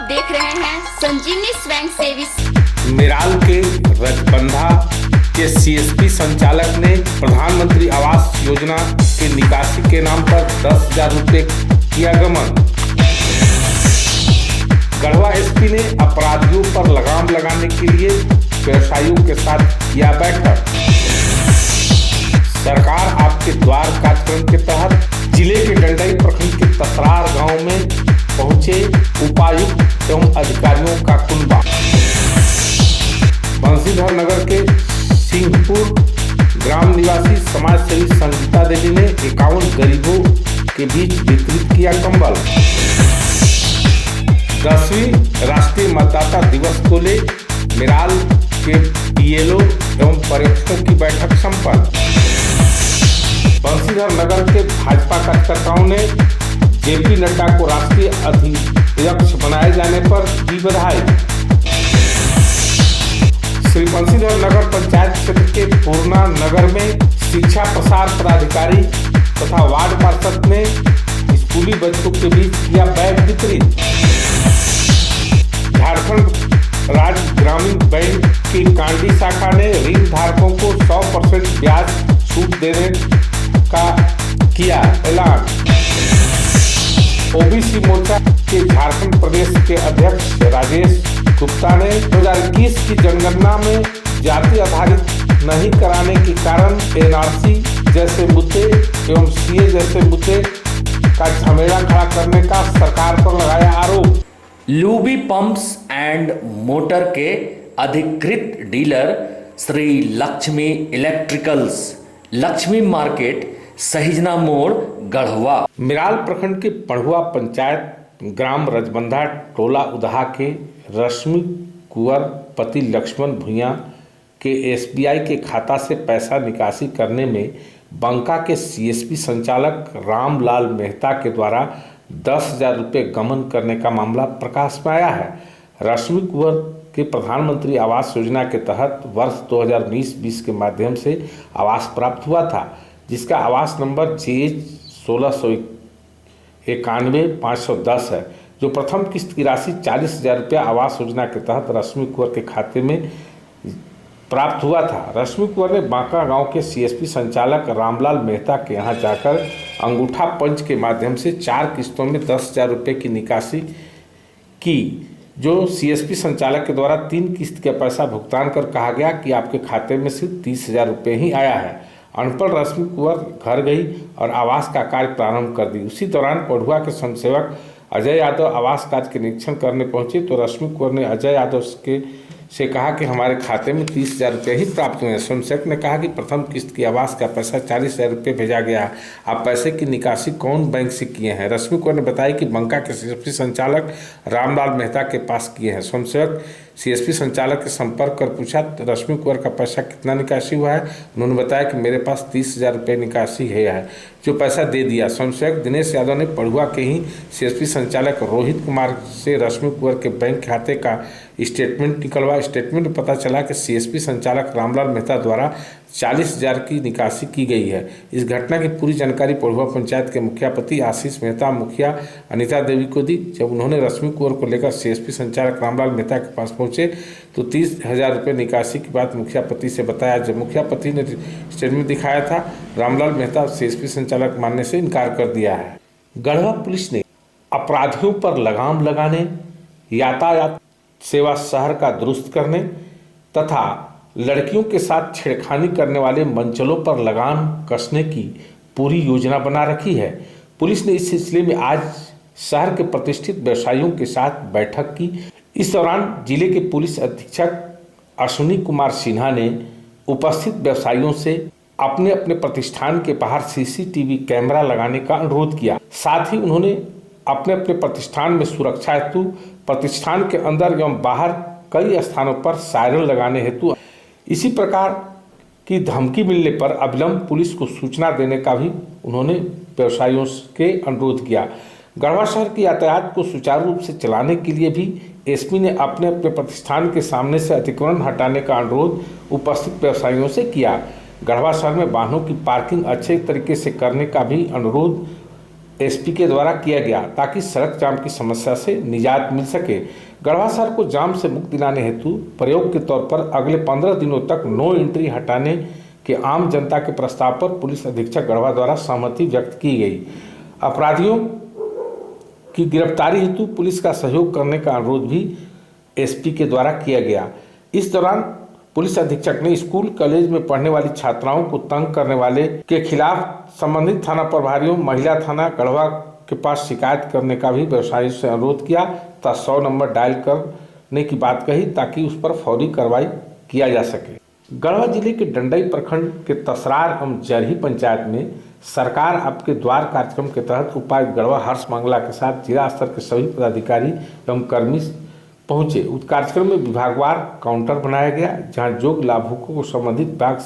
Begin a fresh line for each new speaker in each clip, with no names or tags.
देख रहे हैं संजीवनी स्वयं सेवी।
मिराल के रजबंधा के सीएसपी संचालक ने प्रधानमंत्री आवास योजना के निकासी के नाम पर 10,000 रुपये किया गबन। गढ़वा एसपी ने अपराधियों पर लगाम लगाने के लिए व्यवसायियों के साथ किया बैठक। सरकार आपके द्वार कार्यक्रम के तहत जिले के डंडई प्रखंड के तसरार गांव में पहुंचे उपायुक्त एवं अधिकारियों का कुनबा। बंसीधर नगर के सिंहपुर ग्राम निवासी समाज सेवी संगीता देवी ने 51 गरीबों के बीच वितरित किया कंबल। 10वीं राष्ट्रीय मतदाता दिवस को ले मिराल के बीएलओ एवं पर्यवेक्षकों की बैठक संपन्न। बंसीधर नगर के भाजपा कार्यकर्ताओं ने जेपी नड्डा को राष्ट्रीय अध्यक्ष बनाए जाने पर दी बधाई। श्री बंसीधर नगर पंचायत क्षेत्र के पूर्णा नगर में शिक्षा प्रसार पदाधिकारी तथा वार्ड पार्षद ने स्कूली बच्चों के बीच किया बैग वितरित। झारखंड राज्य ग्रामीण बैंक की कांडी शाखा ने ऋण धारकों को 100% ब्याज छूट देने का किया ऐलान। ओबीसी मोर्चा के झारखंड प्रदेश के अध्यक्ष राजेश गुप्ता ने 2021 की जनगणना में जाति आधारित नहीं कराने के कारण एनआरसी जैसे मुद्दे एवं सीए जैसे मुद्दे का झमेला खड़ा करने का सरकार पर लगाया आरोप।
लूबी पंप्स एंड मोटर के अधिकृत dealer Shri Lakshmi electricals, Lakshmi market, Sahijna मोड़, गढ़वा।
मिराल प्रखंड के पढ़ुआ पंचायत ग्राम रजबंधा टोला उदहा के रश्मि कुंवर पति लक्ष्मण भुइयां के एसबीआई के खाता से पैसा निकासी करने में बंका के सीएसपी संचालक रामलाल मेहता के द्वारा 10,000 रुपये गबन करने का मामला प्रकाश में आया है। रश्मि कुंवर के प्रधानमंत्री आवास योजना के तहत वर्ष 2019-20 के माध्यम से आवास प्राप्त हुआ था, जिसका आवास नंबर J1691-510 है, जो प्रथम किस्त की राशि 40,000 रुपया आवास योजना के तहत रश्मि कुंवर के खाते में प्राप्त हुआ था। रश्मि कुंवर ने बांका गांव के सीएसपी संचालक रामलाल मेहता के यहां जाकर अंगूठा पंच के माध्यम से 4 किस्तों में 10,000 रुपये की निकासी की, जो सीएसपी संचालक के द्वारा 3 किस्त का पैसा भुगतान कर कहा गया कि आपके खाते में सिर्फ 30,000 रुपये ही आया है। अनपढ़ रश्मि कुंवर घर गई और आवास का कार्य प्रारंभ कर दी। उसी दौरान पढ़ुआ के स्वयंसेवक अजय यादव आवास कार्य के निरीक्षण करने पहुंचे तो रश्मि कुंवर ने अजय यादव से कहा कि हमारे खाते में 30,000 रुपये ही प्राप्त हुए हैं। स्वयंसेवक ने कहा कि प्रथम किस्त की आवास का पैसा 40,000 रुपये भेजा गया, आप पैसे की निकासी कौन बैंक से किए हैं? रश्मि कुंवर ने बताया कि बंका के सीएसपी संचालक रामलाल मेहता के पास किए हैं। स्वयंसेवक सीएसपी संचालक के संपर्क कर पूछा तो रश्मि कुंवर का पैसा कितना निकासी हुआ है। उन्होंने बताया कि मेरे पास 30,000 रुपये निकासी है, जो पैसा दे दिया। स्वयंसेवक दिनेश यादव ने पढ़ुआ के ही सीएसपी संचालक रोहित कुमार से रश्मि कुंवर के बैंक खाते का स्टेटमेंट निकलवा। स्टेटमेंट में पता चला कि सीएसपी संचालक रामलाल मेहता द्वारा 40,000 की निकासी की गई है। इस घटना की पूरी जानकारी पढ़ुआ पंचायत के मुखिया पति आशीष मेहता, मुखिया अनिता देवी को दी। जब उन्होंने रश्मि कुंवर को लेकर सीएसपी संचालक रामलाल मेहता के पास पहुंचे तो 30,000 रुपये निकासी की बात मुखिया पति से बताया। जब मुखिया पति ने स्टेटमेंट दिखाया था, रामलाल मेहता सीएसपी संचालक मानने से इनकार कर दिया है। गढ़वा पुलिस ने अपराधियों पर लगाम लगाने, यातायात सेवा शहर का दुरुस्त करने तथा लड़कियों के साथ छेड़खानी करने वाले मंचलों पर लगाम कसने की पूरी योजना बना रखी है। पुलिस ने इस सिलसिले में आज शहर के प्रतिष्ठित व्यवसायियों के साथ बैठक की। इस दौरान जिले के पुलिस अधीक्षक अश्विनी कुमार सिन्हा ने उपस्थित व्यवसायियों से अपने अपने प्रतिष्ठान के बाहर सीसीटीवी कैमरा लगाने का अनुरोध किया। साथ ही उन्होंने अपने अपने प्रतिष्ठान में सुरक्षा हेतु प्रतिष्ठान के अंदर एवं बाहर कई स्थानों पर सायरन लगाने हेतु इसी प्रकार की धमकी मिलने पर अविलंब पुलिस को सूचना देने का भी उन्होंने व्यवसायियों के अनुरोध किया। गढ़वा शहर की यातायात को सुचारू रूप से चलाने के लिए भी एसपी ने अपने अपने प्रतिष्ठान के सामने से अतिक्रमण हटाने का अनुरोध उपस्थित व्यवसायियों से किया। गढ़वा शहर में वाहनों की पार्किंग अच्छे तरीके से करने का भी अनुरोध एसपी के द्वारा किया गया ताकि सड़क जाम की समस्या से निजात मिल सके। गढ़वा शहर को जाम से मुक्त दिलाने हेतु प्रयोग के तौर पर अगले 15 दिनों तक नो एंट्री हटाने के आम जनता के प्रस्ताव पर पुलिस अधीक्षक गढ़वा द्वारा सहमति व्यक्त की गई। अपराधियों की गिरफ्तारी हेतु पुलिस का सहयोग करने का अनुरोध भी एसपी के द्वारा किया गया। इस दौरान पुलिस अधीक्षक ने स्कूल कॉलेज में पढ़ने वाली छात्राओं को तंग करने वाले के खिलाफ संबंधित थाना प्रभारियों, महिला थाना गढ़वा के पास शिकायत करने का भी व्यवसायियों से अनुरोध किया तथा 100 नंबर डायल करने की बात कही ताकि उस पर फौरी कार्रवाई किया जा सके। गढ़वा जिले के डंडई प्रखंड के तसरार एवं जरही पंचायत में सरकार आपके द्वार कार्यक्रम के तहत उपायुक्त गढ़वा हर्ष मंगला के साथ जिला स्तर के सभी पदाधिकारी एवं कर्मी पहुंचे। उस कार्यक्रम में विभागवार काउंटर बनाया गया जहां योग्य लाभुकों को संबंधित विभाग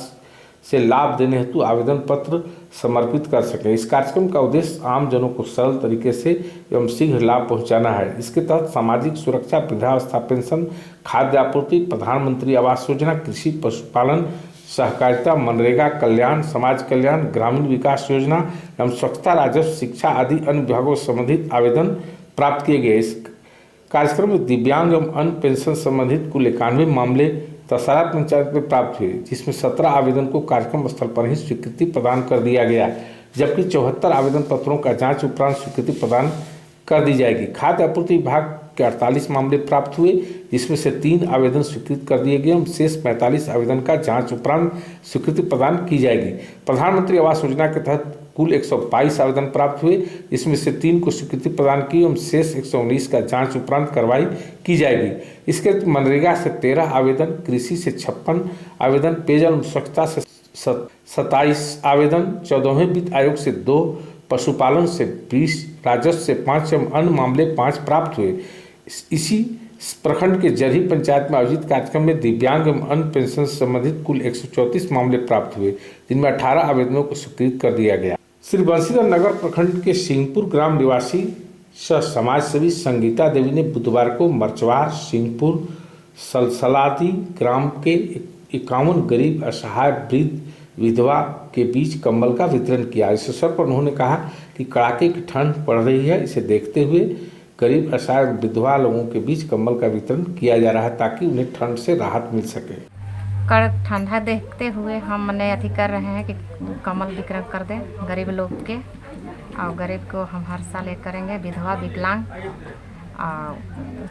से लाभ देने हेतु आवेदन पत्र समर्पित कर सके। इस कार्यक्रम का उद्देश्य आम जनों को सरल तरीके से एवं शीघ्र लाभ पहुंचाना है। इसके तहत सामाजिक सुरक्षा, वृद्धावस्था पेंशन, खाद्य आपूर्ति, प्रधानमंत्री आवास योजना, कृषि, पशुपालन, सहकारिता, मनरेगा, कल्याण, समाज कल्याण, ग्रामीण विकास योजना एवं स्वच्छता, राजस्व, शिक्षा आदि अन्य विभागों से संबंधित आवेदन प्राप्त किए गए। इस कार्यक्रम में दिव्यांग एवं अन्य पेंशन संबंधित कुल 91 मामले तसरार पंचायत में प्राप्त हुए, जिसमें 17 आवेदन को कार्यक्रम स्थल पर ही स्वीकृति प्रदान कर दिया गया, जबकि 74 आवेदन पत्रों का जांच उपरांत स्वीकृति प्रदान कर दी जाएगी। खाद्य आपूर्ति विभाग के 48 मामले प्राप्त हुए, जिसमें से 3 आवेदन स्वीकृत कर दिए गए। शेष 45 आवेदन का जांच उपरांत स्वीकृति प्रदान की जाएगी। प्रधानमंत्री आवास योजना के तहत कुल 122 आवेदन प्राप्त हुए, इसमें से 3 को स्वीकृति प्रदान की एवं शेष 119 का जांच उपरांत कार्रवाई की जाएगी। इसके मनरेगा से 13 आवेदन, कृषि से 56 आवेदन, पेयजल स्वच्छता से 27 आवेदन, 14वें वित्त आयोग से 2, पशुपालन से 20, राजस्व से 5 एवं अन्य मामले 5 प्राप्त हुए। इसी प्रखंड के जरही पंचायत में आयोजित कार्यक्रम में दिव्यांग एवं अन्य पेंशन से संबंधित कुल 134 मामले प्राप्त हुए, जिनमें 18 आवेदनों को स्वीकृत कर दिया गया। श्री बंशीधर नगर प्रखंड के सिंहपुर ग्राम निवासी सह समाज सेवी संगीता देवी ने बुधवार को मरचवार सिंहपुर सलसलादी ग्राम के 51 गरीब असहाय वृद्ध विधवा के बीच कंबल का वितरण किया। इस अवसर पर उन्होंने कहा कि कड़ाके की ठंड पड़ रही है, इसे देखते हुए गरीब असहाय विधवा लोगों के बीच कंबल का वितरण किया जा रहा है ताकि उन्हें ठंड से राहत मिल सके।
कड़क ठंडा देखते हुए हम मने अथी कर रहे हैं कि कंबल वितरण कर दें गरीब लोग के, और गरीब को हम हर साल एक करेंगे। विधवा, विकलांग और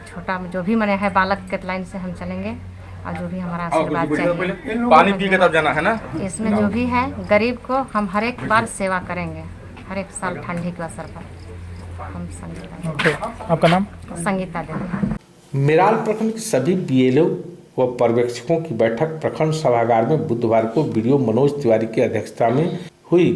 छोटा जो भी मने है बालक के लाइन से हम चलेंगे, और जो भी हमारा आशीर्वाद चाहिए
पानी पी के तब जाना है ना।
इसमें जो भी है गरीब को हम हर एक बार सेवा करेंगे, हर एक साल ठंडी के अवसर पर। हम संगीता,
आपका नाम?
संगीता देवी।
मेराल प्रखंड के सभी बीएलओ व पर्यवेक्षकों की बैठक प्रखंड सभागार में बुधवार को बीडीओ मनोज तिवारी की अध्यक्षता में हुई।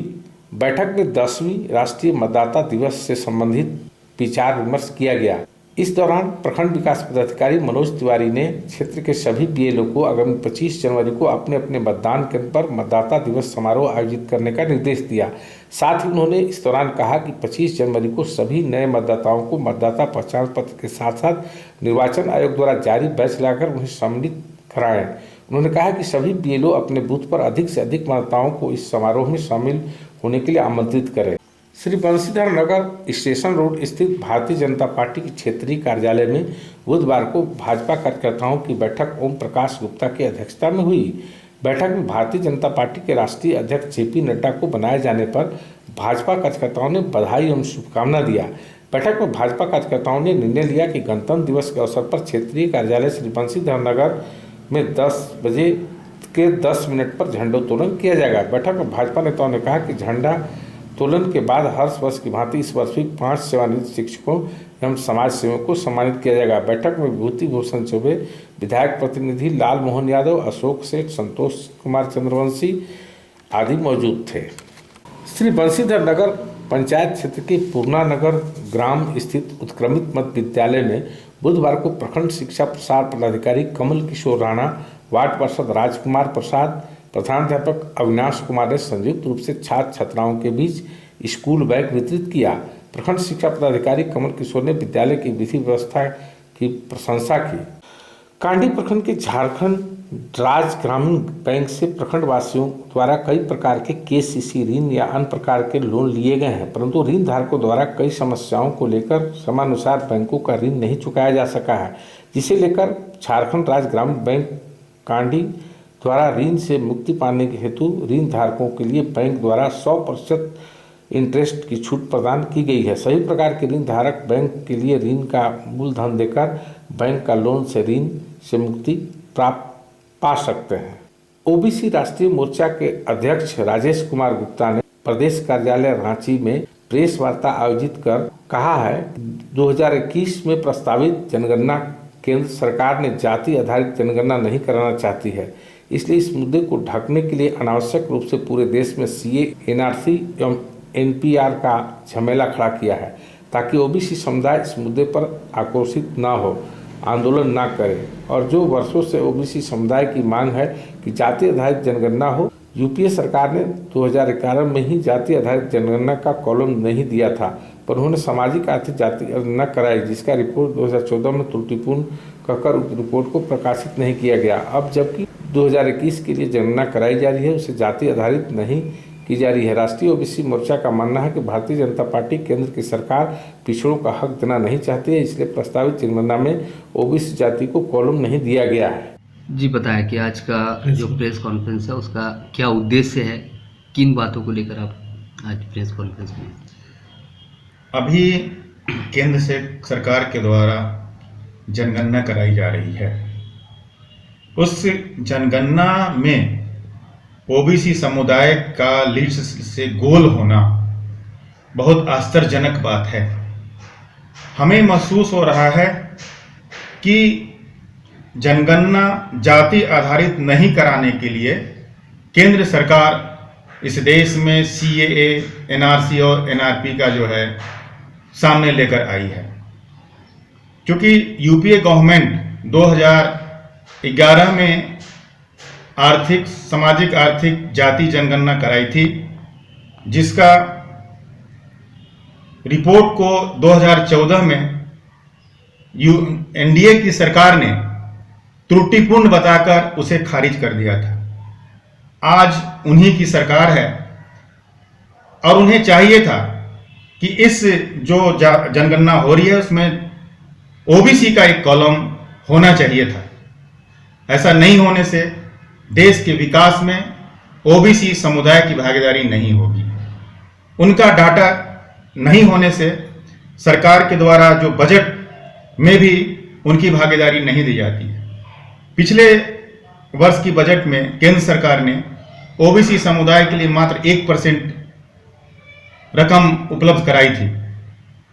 बैठक में 10वीं राष्ट्रीय मतदाता दिवस से संबंधित विचार विमर्श किया गया। इस दौरान प्रखंड विकास पदाधिकारी मनोज तिवारी ने क्षेत्र के सभी बीएलओ को आगामी 25 जनवरी को अपने अपने मतदान केंद्र पर मतदाता दिवस समारोह आयोजित करने का निर्देश दिया। साथ ही उन्होंने इस दौरान कहा कि 25 जनवरी को सभी नए मतदाताओं को मतदाता पहचान पत्र के साथ साथ निर्वाचन आयोग द्वारा जारी बैच लाकर उन्हें सम्मिलित कराएं। उन्होंने कहा कि सभी बीएलओ अपने बूथ पर अधिक से अधिक मतदाताओं को इस समारोह में शामिल होने के लिए आमंत्रित करें। श्री बंशीधर नगर स्टेशन रोड स्थित भारतीय जनता पार्टी के क्षेत्रीय कार्यालय में बुधवार को भाजपा कार्यकर्ताओं की बैठक ओम प्रकाश गुप्ता की अध्यक्षता में हुई। बैठक में भारतीय जनता पार्टी के राष्ट्रीय अध्यक्ष जेपी नड्डा को बनाए जाने पर भाजपा कार्यकर्ताओं ने बधाई एवं शुभकामना दिया। बैठक में भाजपा कार्यकर्ताओं ने निर्णय लिया कि गणतंत्र दिवस के अवसर पर क्षेत्रीय कार्यालय श्री बंशीधर नगर में 10 बजे के 10 मिनट पर झंडोत्तोलन किया जाएगा। बैठक में भाजपा नेताओं ने कहा कि झंडा तोलन के बाद हर वर्ष की भांति इस वर्ष भी 5 सेवानिवृत्त शिक्षकों एवं समाज सेवकों को सम्मानित किया जाएगा। बैठक में विभूति भूषण चौबे, विधायक प्रतिनिधि लाल मोहन यादव, अशोक सेठ, संतोष कुमार चंद्रवंशी आदि मौजूद थे। श्री बंशीधर नगर पंचायत क्षेत्र के पूर्णा नगर ग्राम स्थित उत्क्रमित मध्य विद्यालय में बुधवार को प्रखंड शिक्षा प्रसार पदाधिकारी कमल किशोर राणा, वार्ड पार्षद राजकुमार प्रसाद, प्रधानाध्यापक अविनाश कुमार ने संयुक्त रूप से छात्र छात्राओं के बीच स्कूल बैग वितरित किया। प्रखंड शिक्षा पदाधिकारी कमल किशोर ने विद्यालय की विधि व्यवस्था की प्रशंसा की। कांडी प्रखंड के झारखंड राज्य ग्रामीण बैंक से प्रखंड वासियों द्वारा कई प्रकार के केसीसी ऋण या अन्य प्रकार के लोन लिए गए हैं, परंतु ऋण धारकों द्वारा कई समस्याओं को लेकर समानुसार बैंकों का ऋण नहीं चुकाया जा सका है, जिसे लेकर झारखंड राज्य ग्रामीण बैंक कांडी द्वारा ऋण से मुक्ति पाने के हेतु ऋण धारकों के लिए बैंक द्वारा 100% इंटरेस्ट की छूट प्रदान की गई है। सभी प्रकार के ऋण धारक बैंक के लिए ऋण का मूलधन देकर बैंक का लोन से ऋण से मुक्ति प्राप्त पा सकते हैं। ओबीसी राष्ट्रीय मोर्चा के अध्यक्ष राजेश कुमार गुप्ता ने प्रदेश कार्यालय रांची में प्रेस वार्ता आयोजित कर कहा है, 2021 में प्रस्तावित जनगणना केंद्र सरकार ने जाति आधारित जनगणना नहीं कराना चाहती है, इसलिए इस मुद्दे को ढकने के लिए अनावश्यक रूप से पूरे देश में सीए, एनआरसी एवं एनपीआर का झमेला खड़ा किया है, ताकि ओबीसी समुदाय इस मुद्दे पर आक्रोशित न हो, आंदोलन न करे। और जो वर्षों से ओबीसी समुदाय की मांग है कि जाति आधारित जनगणना हो, यूपीए सरकार ने 2011 में ही जाति आधारित जनगणना का कॉलम नहीं दिया था, पर उन्होंने सामाजिक आर्थिक जाति न कराई, जिसका रिपोर्ट 2014 में त्रुटिपूर्ण कहकर उस रिपोर्ट को प्रकाशित नहीं किया गया। अब जबकि 2021 के लिए जनगणना कराई जा रही है, उसे जाति आधारित नहीं की जा रही है। राष्ट्रीय ओबीसी मोर्चा का मानना है कि भारतीय जनता पार्टी केंद्र की सरकार पिछड़ों का हक देना नहीं चाहती है, इसलिए प्रस्तावित जनगणना में ओबीसी जाति को कॉलम नहीं दिया गया है।
जी बताया कि आज का जो प्रेस कॉन्फ्रेंस है उसका क्या उद्देश्य है, किन बातों को लेकर आप आज प्रेस कॉन्फ्रेंस में?
अभी केंद्र से सरकार के द्वारा जनगणना कराई जा रही है। उस जनगणना में ओबीसी समुदाय का लिस्ट से गोल होना बहुत आश्चर्यजनक बात है। हमें महसूस हो रहा है कि जनगणना जाति आधारित नहीं कराने के लिए केंद्र सरकार इस देश में सीएए, एनआरसी और एनआरपी का जो है सामने लेकर आई है। क्योंकि यूपीए गवर्नमेंट 2011 में सामाजिक आर्थिक जाति जनगणना कराई थी, जिसका रिपोर्ट को 2014 में एनडीए की सरकार ने त्रुटिपूर्ण बताकर उसे खारिज कर दिया था। आज उन्हीं की सरकार है और उन्हें चाहिए था कि इस जो जनगणना हो रही है उसमें ओबीसी का एक कॉलम होना चाहिए था। ऐसा नहीं होने से देश के विकास में ओबीसी समुदाय की भागीदारी नहीं होगी। उनका डाटा नहीं होने से सरकार के द्वारा जो बजट में भी उनकी भागीदारी नहीं दी जाती है। पिछले वर्ष की बजट में केंद्र सरकार ने ओबीसी समुदाय के लिए मात्र 1% रकम उपलब्ध कराई थी।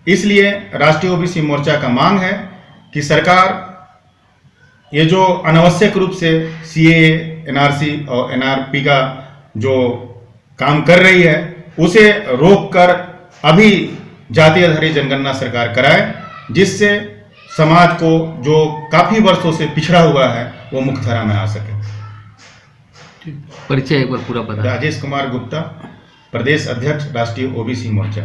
इसलिए राष्ट्रीय ओबीसी मोर्चा का मांग है कि सरकार ये जो अनावश्यक रूप से सीएए, एनआरसी और एनआरपी का जो काम कर रही है उसे रोककर अभी जाति आधारित जनगणना सरकार कराए, जिससे समाज को जो काफी वर्षों से पिछड़ा हुआ है वो मुख्यधारा में आ सके।
परिचय एक बार पूरा बता।
राजेश कुमार गुप्ता, प्रदेश अध्यक्ष राष्ट्रीय ओबीसी मोर्चा।